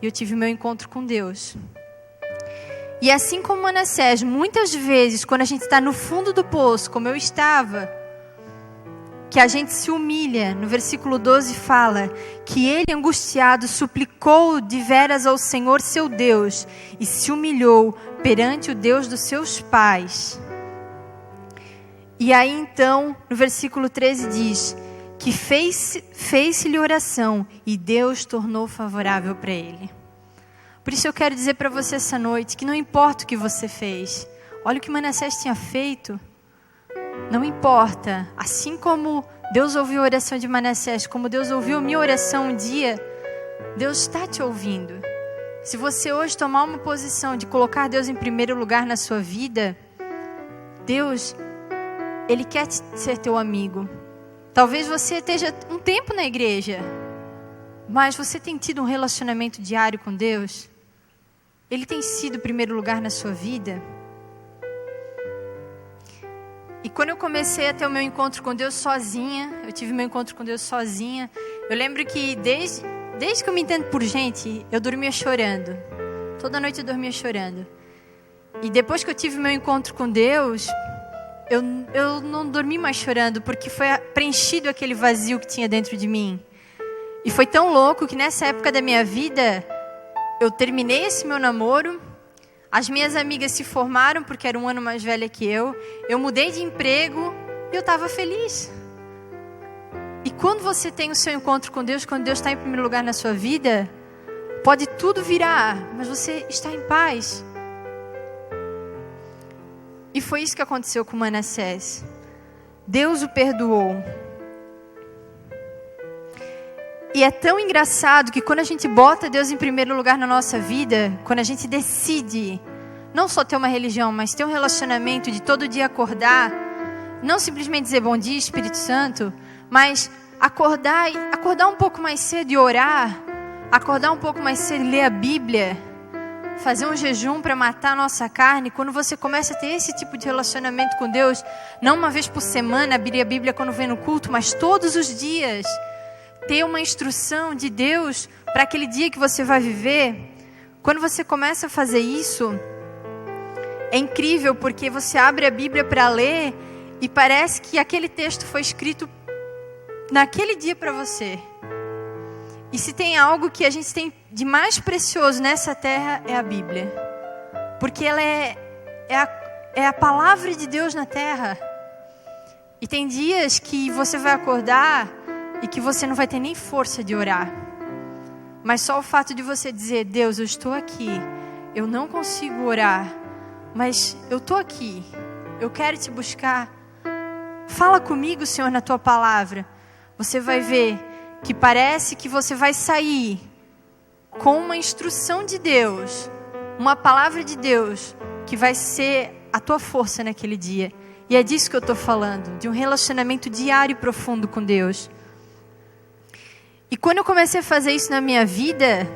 e eu tive meu encontro com Deus. E assim como Manassés, muitas vezes, quando a gente está no fundo do poço, como eu estava, que a gente se humilha, no versículo 12 fala, que ele, angustiado, suplicou deveras ao Senhor seu Deus, e se humilhou perante o Deus dos seus pais. E aí então, no versículo 13 diz, que fez-lhe oração, e Deus tornou favorável para ele. Por isso eu quero dizer para você essa noite, que não importa o que você fez. Olha o que Manassés tinha feito. Não importa. Assim como Deus ouviu a oração de Manassés, como Deus ouviu a minha oração um dia, Deus está te ouvindo. Se você hoje tomar uma posição de colocar Deus em primeiro lugar na sua vida, Deus, Ele quer ser teu amigo. Talvez você esteja um tempo na igreja, mas você tem tido um relacionamento diário com Deus? Ele tem sido o primeiro lugar na sua vida? E quando eu comecei a ter o meu encontro com Deus sozinha, eu tive meu encontro com Deus sozinha, eu lembro que desde que eu me entendo por gente, eu dormia chorando. Toda noite eu dormia chorando. E depois que eu tive meu encontro com Deus, eu não dormi mais chorando, porque foi preenchido aquele vazio que tinha dentro de mim. E foi tão louco que nessa época da minha vida, eu terminei esse meu namoro, as minhas amigas se formaram porque era um ano mais velha que eu mudei de emprego e eu estava feliz. E quando você tem o seu encontro com Deus, quando Deus está em primeiro lugar na sua vida, pode tudo virar, mas você está em paz. E foi isso que aconteceu com Manassés. Deus o perdoou. E é tão engraçado que quando a gente bota Deus em primeiro lugar na nossa vida, quando a gente decide não só ter uma religião, mas ter um relacionamento de todo dia acordar, não simplesmente dizer bom dia, Espírito Santo, mas acordar um pouco mais cedo e orar, acordar um pouco mais cedo e ler a Bíblia, fazer um jejum para matar a nossa carne. Quando você começa a ter esse tipo de relacionamento com Deus, não uma vez por semana, abrir a Bíblia quando vem no culto, mas todos os dias, ter uma instrução de Deus para aquele dia que você vai viver. Quando você começa a fazer isso, é incrível, porque você abre a Bíblia para ler e parece que aquele texto foi escrito naquele dia para você. E se tem algo que a gente tem de mais precioso nessa terra, é a Bíblia. Porque ela é a palavra de Deus na terra. E tem dias que você vai acordar e que você não vai ter nem força de orar. Mas só o fato de você dizer, Deus, eu estou aqui, eu não consigo orar, mas eu estou aqui, eu quero te buscar. Fala comigo, Senhor, na tua palavra. Você vai ver que parece que você vai sair com uma instrução de Deus, uma palavra de Deus, que vai ser a tua força naquele dia. E é disso que eu estou falando, de um relacionamento diário e profundo com Deus. E quando eu comecei a fazer isso na minha vida,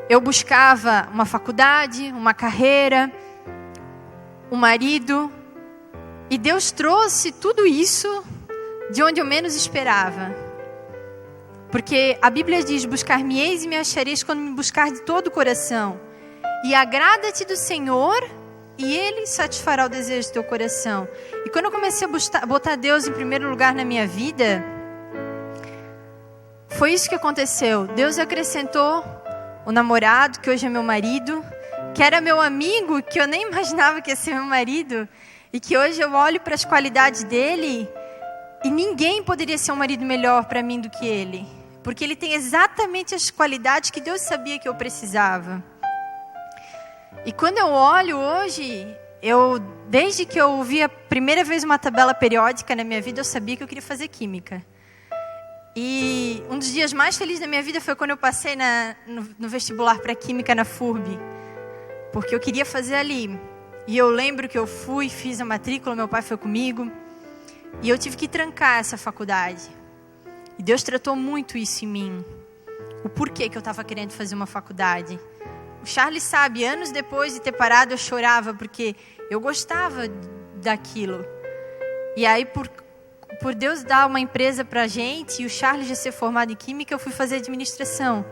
eu buscava uma faculdade, uma carreira, um marido, e Deus trouxe tudo isso de onde eu menos esperava. Porque a Bíblia diz, buscar-me-eis e me achareis quando me buscar de todo o coração. E agrada-te do Senhor, e Ele satisfará o desejo do teu coração. E quando eu comecei a botar Deus em primeiro lugar na minha vida, foi isso que aconteceu. Deus acrescentou o namorado, que hoje é meu marido, que era meu amigo, que eu nem imaginava que ia ser meu marido, e que hoje eu olho para as qualidades dele, e ninguém poderia ser um marido melhor para mim do que ele. Porque ele tem exatamente as qualidades que Deus sabia que eu precisava. E quando eu olho hoje, desde que eu vi a primeira vez uma tabela periódica na minha vida, eu sabia que eu queria fazer química. E um dos dias mais felizes da minha vida foi quando eu passei no vestibular para química na FURB. Porque eu queria fazer ali. E eu lembro que eu fui, fiz a matrícula, meu pai foi comigo. E eu tive que trancar essa faculdade. E Deus tratou muito isso em mim. O porquê que eu estava querendo fazer uma faculdade. O Charles sabe, anos depois de ter parado, eu chorava, porque eu gostava daquilo. E aí, por Deus dar uma empresa pra gente, e o Charles já ser formado em química, eu fui fazer administração.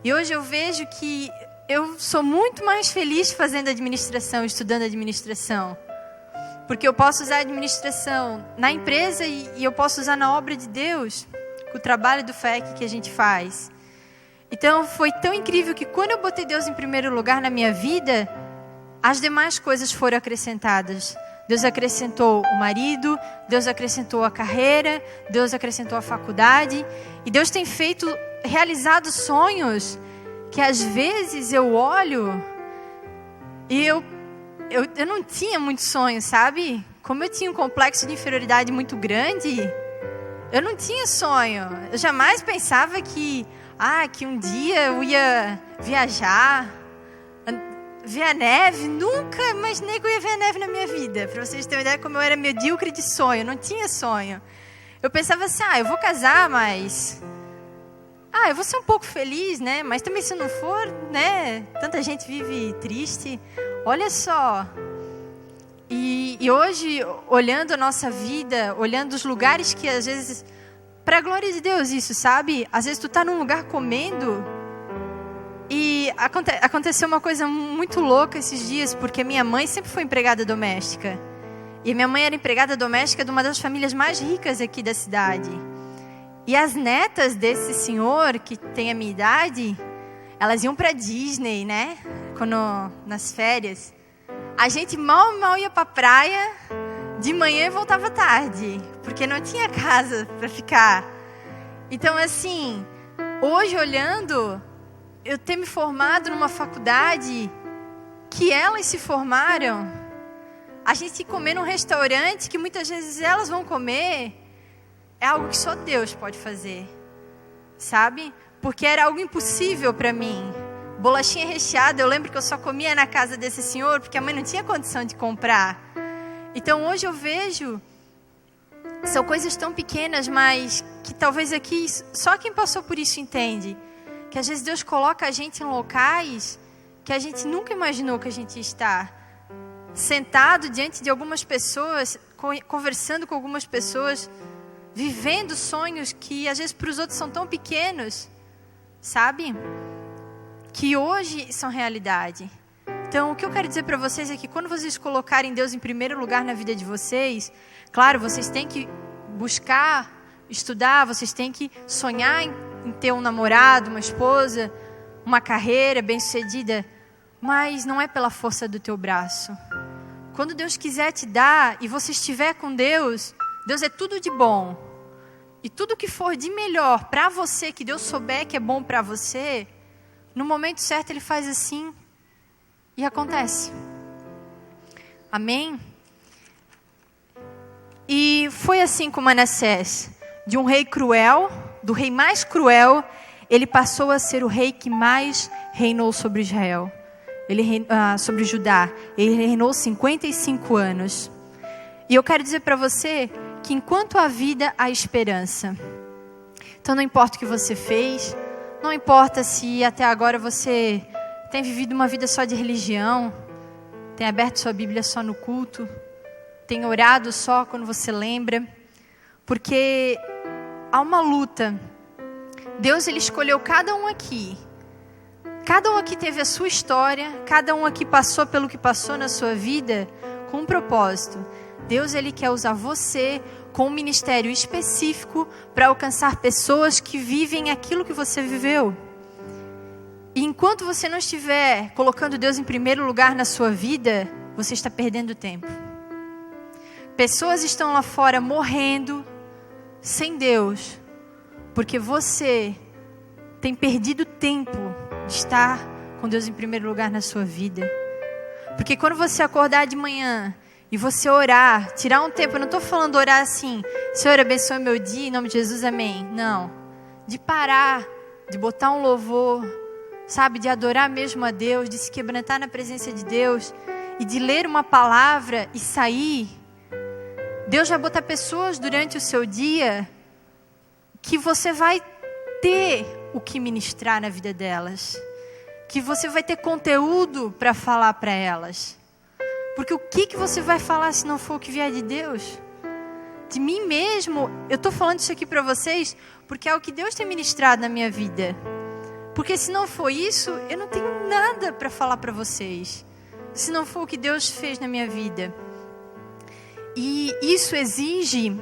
E hoje eu vejo que eu sou muito mais feliz fazendo administração, estudando administração. Porque eu posso usar a administração na empresa e eu posso usar na obra de Deus, com o trabalho do FEC que a gente faz. Então foi tão incrível que quando eu botei Deus em primeiro lugar na minha vida, as demais coisas foram acrescentadas. Deus acrescentou o marido, Deus acrescentou a carreira, Deus acrescentou a faculdade. E Deus tem realizado sonhos que às vezes eu olho e eu não tinha muito sonho, sabe? Como eu tinha um complexo de inferioridade muito grande, eu não tinha sonho. Eu jamais pensava que um dia eu ia viajar, ver a neve. Nunca imaginei que eu ia ver a neve na minha vida. Para vocês terem uma ideia como eu era medíocre de sonho, eu não tinha sonho. Eu pensava assim, eu vou casar, mas... eu vou ser um pouco feliz, né? Mas também se não for, né? Tanta gente vive triste. Olha só. E hoje, olhando a nossa vida, olhando os lugares que às vezes... Para a glória de Deus isso, sabe? Às vezes tu tá num lugar comendo e aconteceu uma coisa muito louca esses dias, porque minha mãe sempre foi empregada doméstica. E minha mãe era empregada doméstica de uma das famílias mais ricas aqui da cidade. E as netas desse senhor, que tem a minha idade, elas iam para Disney, né? Nas férias. A gente mal ia para a praia de manhã e voltava tarde, porque não tinha casa para ficar. Então, assim, hoje olhando, eu ter me formado numa faculdade que elas se formaram, a gente comer num restaurante que muitas vezes elas vão comer, é algo que só Deus pode fazer, sabe? Porque era algo impossível para mim. Bolachinha recheada, eu lembro que eu só comia na casa desse senhor, porque a mãe não tinha condição de comprar. Então hoje eu vejo, são coisas tão pequenas, mas que talvez aqui, só quem passou por isso entende. Que às vezes Deus coloca a gente em locais que a gente nunca imaginou que a gente ia estar. Sentado diante de algumas pessoas, conversando com algumas pessoas, vivendo sonhos que às vezes para os outros são tão pequenos, sabe? Que hoje são realidade. Então, o que eu quero dizer para vocês é que quando vocês colocarem Deus em primeiro lugar na vida de vocês, claro, vocês têm que buscar, estudar, vocês têm que sonhar em ter um namorado, uma esposa, uma carreira bem-sucedida, mas não é pela força do teu braço. Quando Deus quiser te dar e você estiver com Deus, Deus é tudo de bom. E tudo que for de melhor para você, que Deus souber que é bom para você, no momento certo Ele faz assim e acontece. Amém? E foi assim com Manassés. De um rei cruel, do rei mais cruel, ele passou a ser o rei que mais reinou sobre Israel. Sobre Judá. Ele reinou 55 anos. E eu quero dizer para você que enquanto há vida, há esperança. Então não importa o que você fez, não importa se até agora você tem vivido uma vida só de religião, tem aberto sua Bíblia só no culto, tem orado só quando você lembra, porque há uma luta. Deus, Ele escolheu cada um aqui. Cada um aqui teve a sua história, cada um aqui passou pelo que passou na sua vida com um propósito. Deus, Ele quer usar você com um ministério específico para alcançar pessoas que vivem aquilo que você viveu. E enquanto você não estiver colocando Deus em primeiro lugar na sua vida, você está perdendo tempo. Pessoas estão lá fora morrendo sem Deus, porque você tem perdido tempo de estar com Deus em primeiro lugar na sua vida. Porque quando você acordar de manhã e você orar, tirar um tempo, eu não estou falando orar assim, Senhor, abençoe meu dia, em nome de Jesus, amém. Não, de parar, de botar um louvor, sabe, de adorar mesmo a Deus, de se quebrantar na presença de Deus e de ler uma palavra e sair. Deus vai botar pessoas durante o seu dia que você vai ter o que ministrar na vida delas, que você vai ter conteúdo para falar para elas. Porque o que você vai falar se não for o que vier de Deus? De mim mesmo, eu estou falando isso aqui para vocês porque é o que Deus tem ministrado na minha vida. Porque se não for isso, eu não tenho nada para falar para vocês. Se não for o que Deus fez na minha vida. E isso exige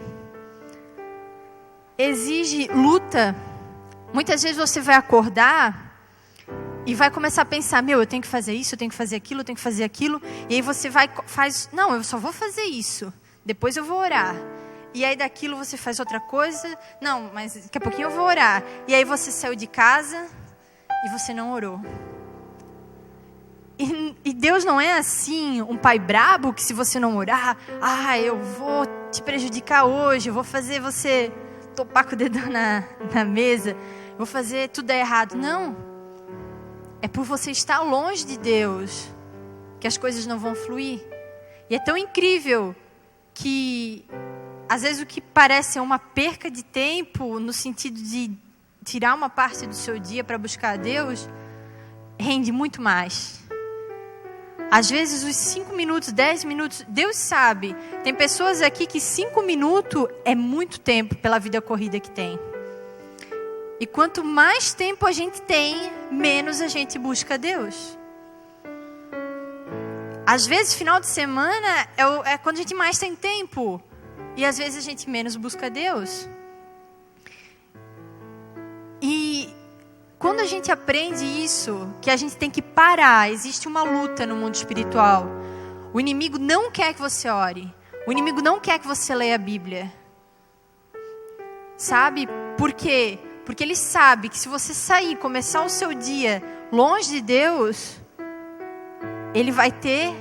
luta. Muitas vezes você vai acordar e vai começar a pensar, eu tenho que fazer isso, eu tenho que fazer aquilo, eu tenho que fazer aquilo. E aí você não, eu só vou fazer isso. Depois eu vou orar. E aí daquilo você faz outra coisa. Não, mas daqui a pouquinho eu vou orar. E aí você saiu de casa e você não orou. E Deus não é assim, um pai brabo, que se você não orar, eu vou te prejudicar hoje, eu vou fazer você topar com o dedo na mesa, vou fazer tudo dar errado. Não. É por você estar longe de Deus que as coisas não vão fluir. E é tão incrível que, às vezes, o que parece uma perca de tempo, no sentido de tirar uma parte do seu dia para buscar a Deus, rende muito mais. Às vezes os 5 minutos, 10 minutos, Deus sabe. Tem pessoas aqui que 5 minutos é muito tempo pela vida corrida que tem. E quanto mais tempo a gente tem, menos a gente busca Deus. Às vezes, final de semana é quando a gente mais tem tempo. E às vezes a gente menos busca Deus. E quando a gente aprende isso, que a gente tem que parar, existe uma luta no mundo espiritual. O inimigo não quer que você ore. O inimigo não quer que você leia a Bíblia. Sabe? Por quê? Porque ele sabe que se você sair, começar o seu dia longe de Deus, ele vai ter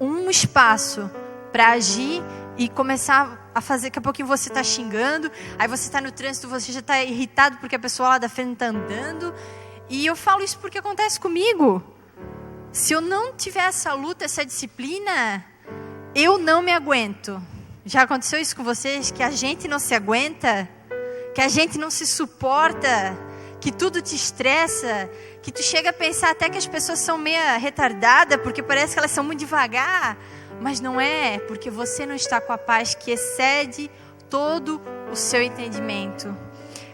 um espaço para agir e começar a fazer. Daqui a pouquinho você está xingando, aí você está no trânsito, você já está irritado porque a pessoa lá da frente está andando. E eu falo isso porque acontece comigo. Se eu não tiver essa luta, essa disciplina, eu não me aguento. Já aconteceu isso com vocês? Que a gente não se aguenta? Que a gente não se suporta? Que tudo te estressa? Que tu chega a pensar até que as pessoas são meio retardadas, porque parece que elas são muito devagar. Mas não é, porque você não está com a paz que excede todo o seu entendimento.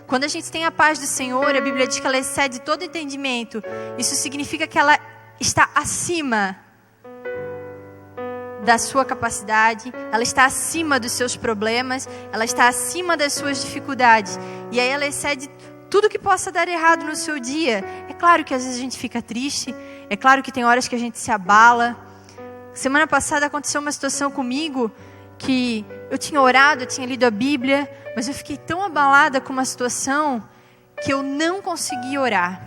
Quando a gente tem a paz do Senhor, a Bíblia diz que ela excede todo entendimento. Isso significa que ela está acima da sua capacidade, ela está acima dos seus problemas, ela está acima das suas dificuldades. E aí ela excede tudo que possa dar errado no seu dia. É claro que às vezes a gente fica triste, é claro que tem horas que a gente se abala. Semana passada aconteceu uma situação comigo que eu tinha orado, eu tinha lido a Bíblia, mas eu fiquei tão abalada com uma situação que eu não consegui orar.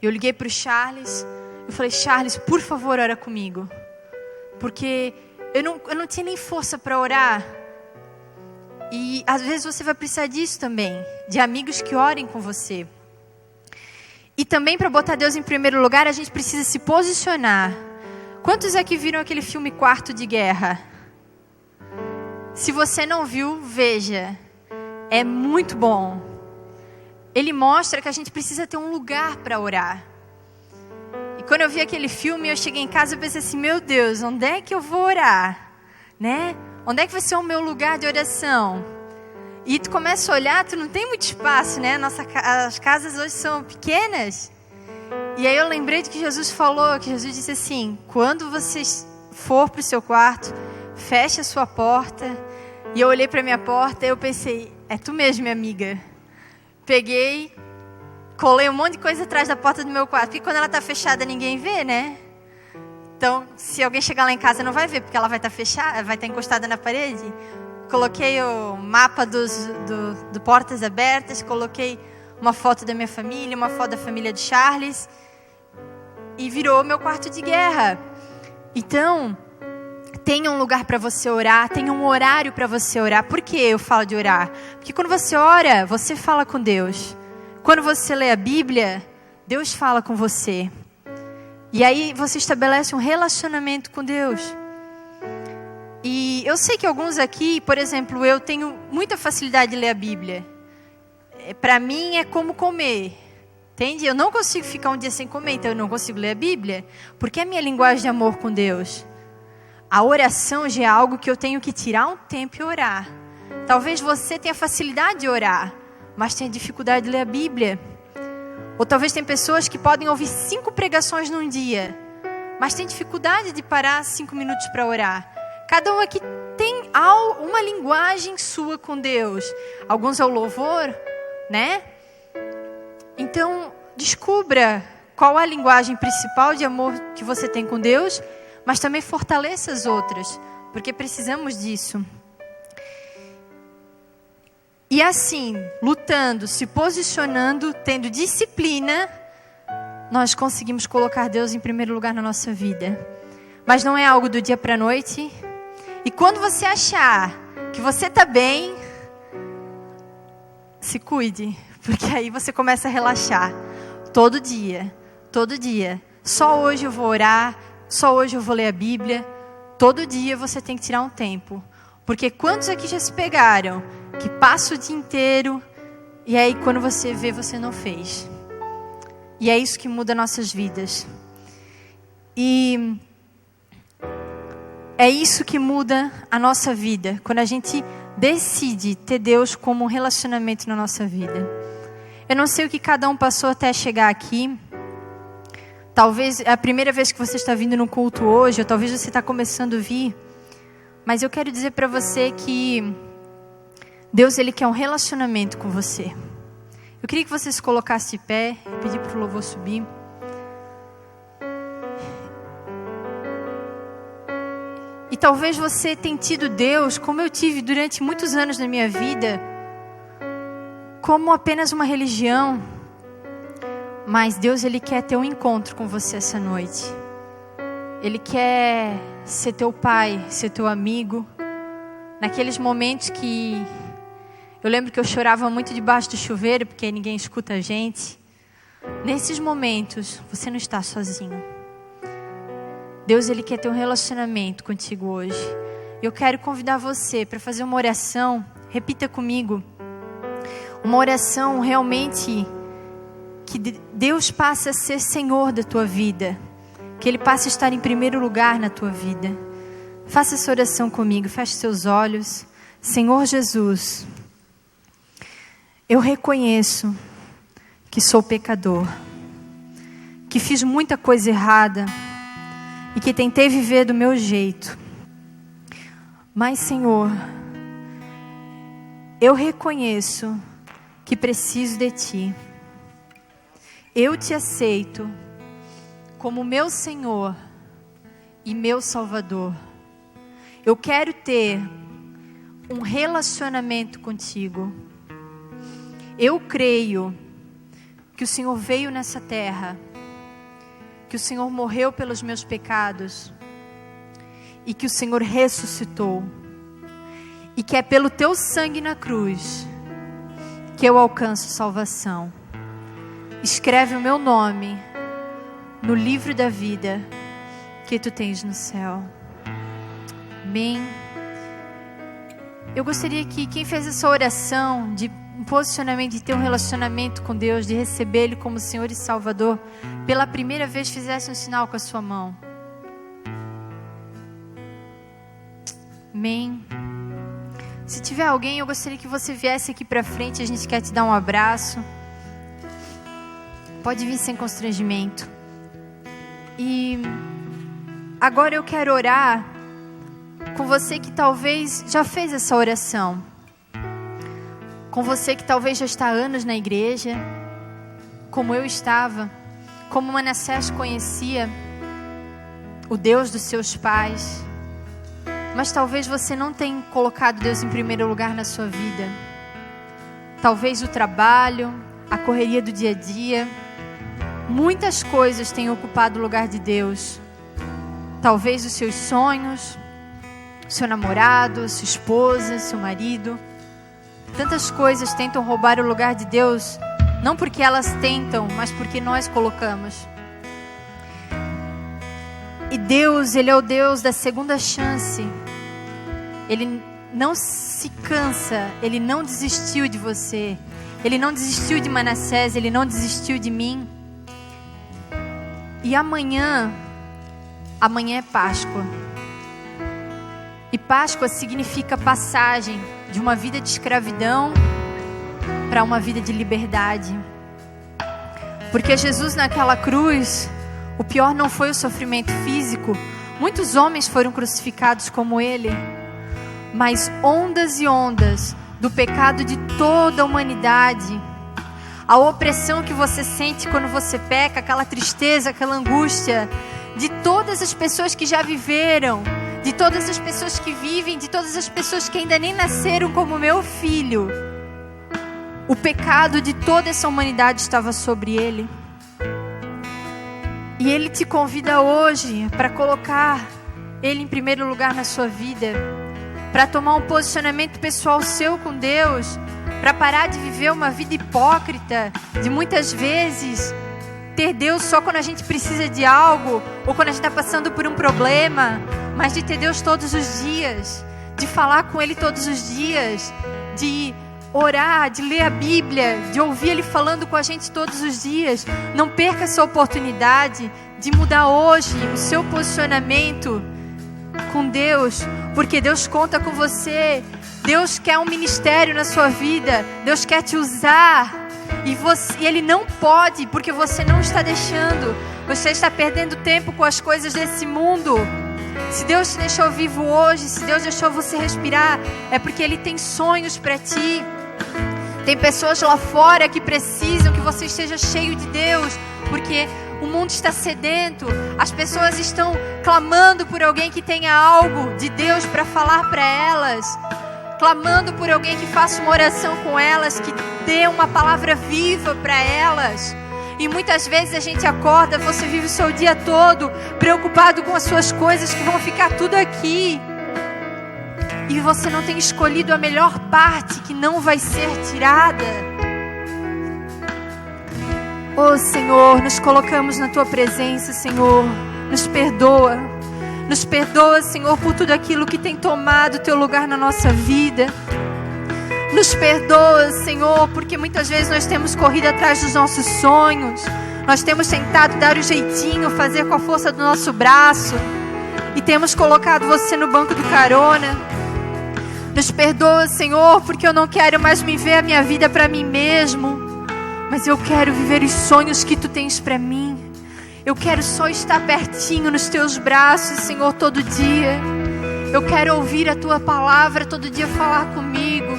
Eu liguei para o Charles, eu falei, Charles, por favor, ora comigo. Porque eu não tinha nem força para orar. E às vezes você vai precisar disso também, de amigos que orem com você. E também para botar Deus em primeiro lugar, a gente precisa se posicionar. Quantos aqui viram aquele filme Quarto de Guerra? Se você não viu, veja. É muito bom. Ele mostra que a gente precisa ter um lugar para orar. E quando eu vi aquele filme, eu cheguei em casa e pensei assim, meu Deus, onde é que eu vou orar? Né? Onde é que vai ser o meu lugar de oração? E tu começa a olhar, tu não tem muito espaço, né? As casas hoje são pequenas. E aí eu lembrei de que Jesus falou, que Jesus disse assim, quando você for para o seu quarto, feche a sua porta. E eu olhei para a minha porta e eu pensei, é tu mesmo, minha amiga. Peguei, colei um monte de coisa atrás da porta do meu quarto, porque quando ela está fechada ninguém vê, né? Então, se alguém chegar lá em casa não vai ver, porque ela vai estar fechada, vai estar encostada na parede. Coloquei o mapa do Portas Abertas, coloquei uma foto da minha família, uma foto da família de Charles, e virou meu quarto de guerra. Então, tenha um lugar para você orar, tenha um horário para você orar. Por que eu falo de orar? Porque quando você ora, você fala com Deus. Quando você lê a Bíblia, Deus fala com você. E aí você estabelece um relacionamento com Deus. E eu sei que alguns aqui, por exemplo, eu tenho muita facilidade de ler a Bíblia. Para mim é como comer. Entende? Eu não consigo ficar um dia sem comer, então eu não consigo ler a Bíblia. Porque é a minha linguagem de amor com Deus. A oração já é algo que eu tenho que tirar um tempo e orar. Talvez você tenha facilidade de orar, mas tenha dificuldade de ler a Bíblia. Ou talvez tem pessoas que podem ouvir 5 pregações num dia, mas tem dificuldade de parar 5 minutos para orar. Cada um aqui tem uma linguagem sua com Deus. Alguns é o louvor, né? Então, descubra qual a linguagem principal de amor que você tem com Deus, mas também fortaleça as outras, porque precisamos disso. E assim, lutando, se posicionando, tendo disciplina, nós conseguimos colocar Deus em primeiro lugar na nossa vida. Mas não é algo do dia para a noite. E quando você achar que você está bem, se cuide, porque aí você começa a relaxar. Todo dia. Só hoje eu vou orar, só hoje eu vou ler a Bíblia. Todo dia você tem que tirar um tempo. Porque quantos aqui já se pegaram que passa o dia inteiro e aí quando você vê, você não fez? E é isso que muda nossas vidas. E é isso que muda a nossa vida, quando a gente decide ter Deus como um relacionamento na nossa vida. Eu não sei o que cada um passou até chegar aqui. Talvez é a primeira vez que você está vindo no culto hoje, ou talvez você está começando a vir. Mas eu quero dizer para você que Deus, Ele quer um relacionamento com você. Eu queria que você se colocasse de pé, pedir para o louvor subir. E talvez você tenha tido Deus, como eu tive durante muitos anos na minha vida, como apenas uma religião. Mas Deus, Ele quer ter um encontro com você essa noite. Ele quer ser teu pai, ser teu amigo. Naqueles momentos que eu lembro que eu chorava muito debaixo do chuveiro, porque ninguém escuta a gente. Nesses momentos, você não está sozinho. Deus, Ele quer ter um relacionamento contigo hoje. Eu quero convidar você para fazer uma oração. Repita comigo. Uma oração realmente que Deus passe a ser Senhor da tua vida. Que Ele passe a estar em primeiro lugar na tua vida. Faça essa oração comigo. Feche seus olhos. Senhor Jesus, eu reconheço que sou pecador, que fiz muita coisa errada e que tentei viver do meu jeito. Mas, Senhor, eu reconheço que preciso de Ti. Eu Te aceito como meu Senhor e meu Salvador. Eu quero ter um relacionamento contigo. Eu creio que o Senhor veio nessa terra, que o Senhor morreu pelos meus pecados e que o Senhor ressuscitou, e que é pelo Teu sangue na cruz que eu alcanço salvação. Escreve o meu nome no livro da vida que Tu tens no céu. Amém. Eu gostaria que quem fez essa oração de um posicionamento, de ter um relacionamento com Deus, de receber Ele como Senhor e Salvador, pela primeira vez fizesse um sinal com a sua mão. Amém. Se tiver alguém, eu gostaria que você viesse aqui para frente. A gente quer te dar um abraço. Pode vir sem constrangimento. E agora eu quero orar com você que talvez já fez essa oração. Com você que talvez já está há anos na igreja, como eu estava, como Manassés conhecia o Deus dos seus pais. Mas talvez você não tenha colocado Deus em primeiro lugar na sua vida. Talvez o trabalho, a correria do dia a dia, muitas coisas tenham ocupado o lugar de Deus. Talvez os seus sonhos, seu namorado, sua esposa, seu marido. Tantas coisas tentam roubar o lugar de Deus, não porque elas tentam, mas porque nós colocamos. E Deus, Ele é o Deus da segunda chance. Ele não se cansa, Ele não desistiu de você. Ele não desistiu de Manassés, Ele não desistiu de mim. E amanhã é Páscoa. E Páscoa significa passagem de uma vida de escravidão para uma vida de liberdade. Porque Jesus naquela cruz, o pior não foi o sofrimento físico. Muitos homens foram crucificados como ele, mas ondas e ondas do pecado de toda a humanidade, a opressão que você sente quando você peca, aquela tristeza, aquela angústia, de todas as pessoas que já viveram, de todas as pessoas que vivem, de todas as pessoas que ainda nem nasceram como meu filho, o pecado de toda essa humanidade estava sobre ele. E ele te convida hoje para colocar ele em primeiro lugar na sua vida, para tomar um posicionamento pessoal seu com Deus, para parar de viver uma vida hipócrita, de muitas vezes ter Deus só quando a gente precisa de algo, ou quando a gente está passando por um problema, mas de ter Deus todos os dias, de falar com Ele todos os dias, de orar, de ler a Bíblia, de ouvir Ele falando com a gente todos os dias. Não perca essa oportunidade de mudar hoje o seu posicionamento com Deus, porque Deus conta com você. Deus quer um ministério na sua vida, Deus quer te usar, e Ele não pode, porque você não está deixando. Você está perdendo tempo com as coisas desse mundo. Se Deus te deixou vivo hoje, se Deus deixou você respirar, é porque Ele tem sonhos para ti. Tem pessoas lá fora que precisam que você esteja cheio de Deus, porque o mundo está sedento. As pessoas estão clamando por alguém que tenha algo de Deus para falar para elas, clamando por alguém que faça uma oração com elas, que dê uma palavra viva para elas. E muitas vezes a gente acorda, você vive o seu dia todo preocupado com as suas coisas que vão ficar tudo aqui, e você não tem escolhido a melhor parte que não vai ser tirada. Oh Senhor, nos colocamos na Tua presença, Senhor. Nos perdoa, Senhor, por tudo aquilo que tem tomado Teu lugar na nossa vida. Nos perdoa, Senhor, porque muitas vezes nós temos corrido atrás dos nossos sonhos, nós temos tentado dar o jeitinho, fazer com a força do nosso braço, e temos colocado você no banco do carona. Nos perdoa, Senhor, porque eu não quero mais viver a minha vida para mim mesmo, mas eu quero viver os sonhos que Tu tens para mim. Eu quero só estar pertinho nos Teus braços, Senhor, todo dia. Eu quero ouvir a Tua palavra todo dia falar comigo.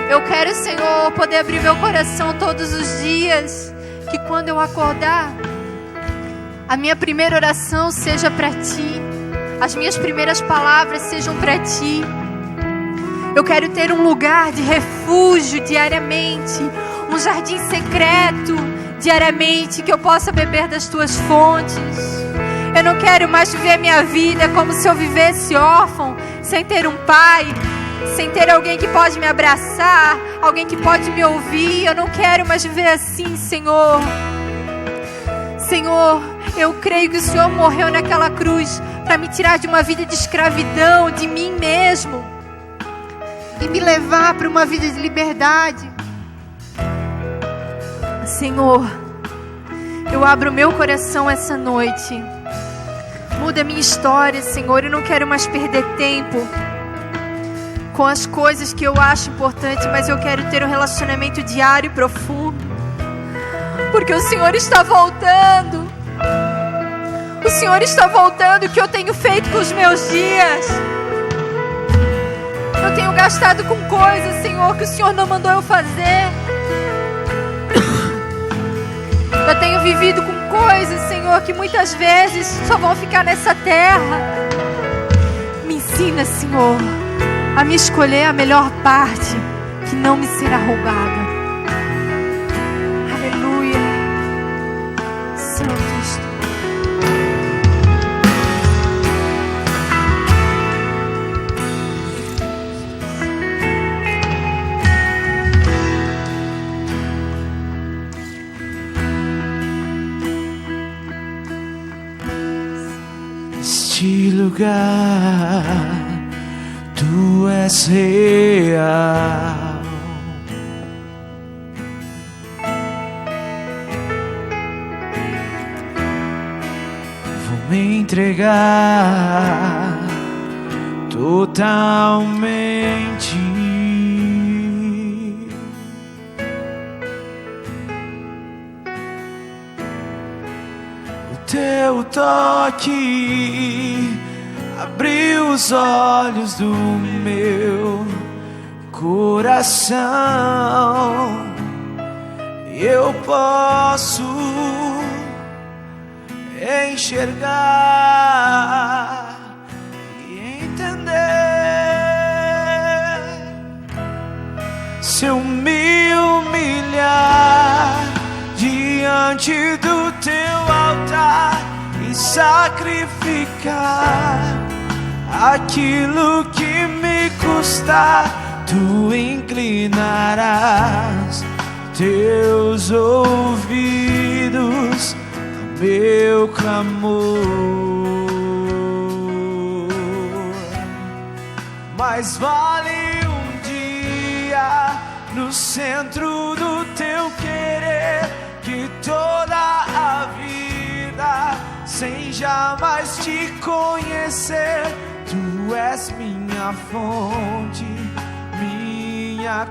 Eu quero, Senhor, poder abrir meu coração todos os dias, que quando eu acordar, a minha primeira oração seja para Ti, as minhas primeiras palavras sejam para Ti. Eu quero ter um lugar de refúgio diariamente, um jardim secreto diariamente, que eu possa beber das Tuas fontes. Eu não quero mais viver a minha vida como se eu vivesse órfão, sem ter um pai, sem ter alguém que pode me abraçar, alguém que pode me ouvir. Eu não quero mais viver assim, Senhor. Senhor, eu creio que o Senhor morreu naquela cruz para me tirar de uma vida de escravidão, de mim mesmo, e me levar para uma vida de liberdade. Senhor, eu abro meu coração essa noite. Muda a minha história, Senhor. Eu não quero mais perder tempo com as coisas que eu acho importante, mas eu quero ter um relacionamento diário e profundo, porque o Senhor está voltando. O Senhor está voltando. O que eu tenho feito com os meus dias? Eu tenho gastado com coisas, Senhor, que o Senhor não mandou eu fazer. Eu tenho vivido com coisas, Senhor, que muitas vezes só vão ficar nessa terra. Me ensina, Senhor, a me escolher a melhor parte, que não me será roubada. Aleluia. Santo és Tu. Este lugar, Tu és real. Vou me entregar totalmente. O teu toque abriu os olhos do meu coração. Eu posso enxergar e entender. Se eu me humilhar diante do teu altar e sacrificar aquilo que me custar, tu inclinarás teus ouvidos ao meu clamor. Mas vale um dia no centro do teu querer que toda a vida sem jamais te conhecer. Tu és minha fonte, minha